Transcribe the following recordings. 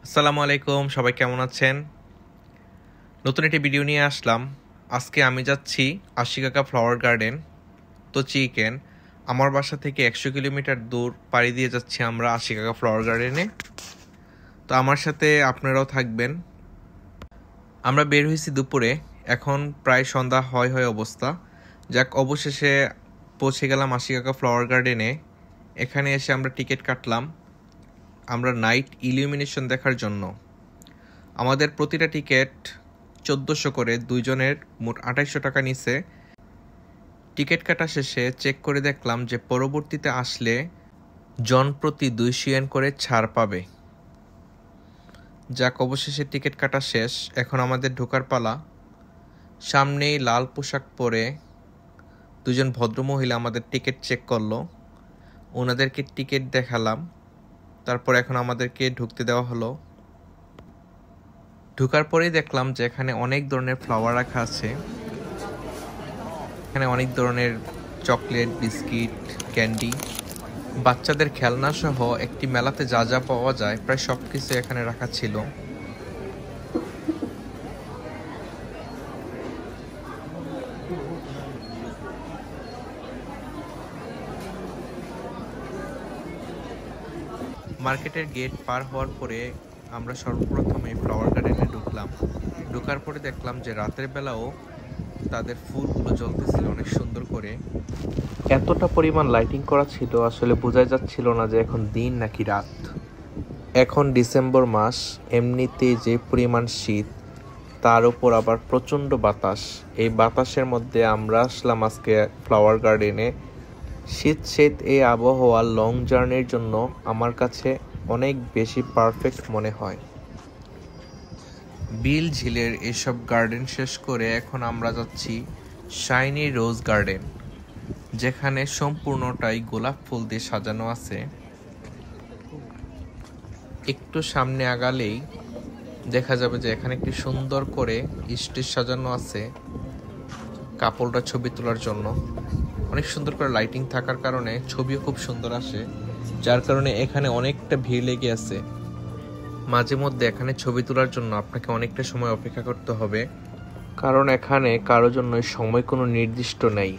আসসালামু আলাইকুম, সবাই কেমন আছেন? নতুন একটি ভিডিও নিয়ে আসলাম। আজকে আমি যাচ্ছি আশিকাকা ফ্লাওয়ার গার্ডেন তো চিকেন। আমার বাসা থেকে 100 কিলোমিটার দূর পাড়ি দিয়ে যাচ্ছি আমরা আশিকাকা ফ্লাওয়ার গার্ডেনে। তো আমার সাথে আপনারাও থাকবেন। আমরা বের হয়েছি দুপুরে, এখন প্রায় সন্ধ্যা হয় অবস্থা। যাক, অবশেষে পৌঁছে গেলাম আশিকাকা ফ্লাওয়ার গার্ডেনে। এখানে এসে আমরা টিকিট কাটলাম আমরা নাইট ইলিউমিনেশন দেখার জন্য। আমাদের প্রতিটা টিকিট 1400 করে, দুইজনের মোট 2800 টাকা নিছে। টিকিট কাটা শেষে চেক করে দেখলাম যে পরবর্তীতে আসলে জন প্রতি 200 ইয়েন করে ছাড় পাবে। যাক, অবশেষে টিকিট কাটা শেষ, এখন আমাদের ঢোকার পালা। সামনেই লাল পোশাক পরে দুজন ভদ্রমহিলা আমাদের টিকিট চেক করলো, ওনাদেরকে টিকিট দেখালাম, তারপর এখন আমাদেরকে ঢুকতে দেওয়া হলো। ঢোকার পরেই দেখলাম যে এখানে অনেক ধরনের ফ্লাওয়ার রাখা আছে। এখানে অনেক ধরনের চকলেট, বিস্কিট, ক্যান্ডি, বাচ্চাদের খেলনা সহ একটি মেলাতে যা যা পাওয়া যায় প্রায় সব কিছু এখানে রাখা ছিল। মার্কেটের গেট পার হওয়ার পরে আমরা সর্বপ্রথমে ফ্লাওয়ার গার্ডেনে ঢুকলাম। ঢোকার পরে দেখলাম যে রাতের বেলাও তাদের ফুলগুলো জ্বলতেছিল অনেক সুন্দর করে। এতটা পরিমাণ লাইটিং করা ছিল, আসলে বোঝা যাচ্ছিল না যে এখন দিন নাকি রাত। এখন ডিসেম্বর মাস, এমনিতেই যে পরিমাণ শীত, তার উপর আবার প্রচণ্ড বাতাস। এই বাতাসের মধ্যে আমরা আসলাম আজকে ফ্লাওয়ার গার্ডেনে। শীত এই আবহাওয়া লং জার্নির জন্য আমার কাছে অনেক বেশি পারফেক্ট মনে হয়। বিল ঝিলের এসব গার্ডেন শেষ করে এখন আমরা যাচ্ছি শাইনি রোজ গার্ডেন, যেখানে সম্পূর্ণটাই গোলাপ ফুল দিয়ে সাজানো আছে। একটু সামনে আগালেই দেখা যাবে যে এখানে একটি সুন্দর করে স্টেজ সাজানো আছে কাপলরা ছবি তোলার জন্য। অনেক সুন্দর করে লাইটিং থাকার কারণে ছবিও খুব সুন্দর আসে, যার কারণে এখানে অনেকটা ভিড় লেগে আছে। মাঝে মধ্যে এখানে ছবি তোলার জন্য আপনাকে অনেকটা সময় অপেক্ষা করতে হবে, কারণ এখানে কারোর জন্য সময় কোনো নির্দিষ্ট নেই,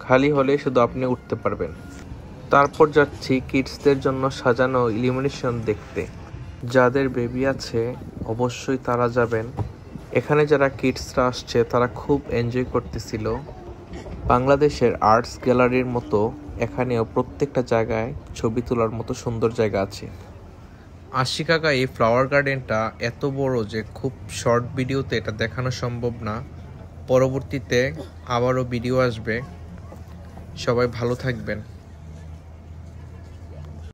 খালি হলে শুধু আপনি উঠতে পারবেন। তারপর যাচ্ছি কিডসদের জন্য সাজানো ইলুমিনেশন দেখতে। যাদের বেবি আছে অবশ্যই তারা যাবেন। এখানে যারা কিডসরা আসছে তারা খুব এনজয় করতেছিল। বাংলাদেশের আর্টস গ্যালারির মতো এখানেও প্রত্যেকটা জায়গায় ছবি তোলার মতো সুন্দর জায়গা আছে। আশিকাকা এই ফ্লাওয়ার গার্ডেনটা এত বড় যে খুব শর্ট ভিডিওতে এটা দেখানো সম্ভব না। পরবর্তীতে আবারও ভিডিও আসবে। সবাই ভালো থাকবেন।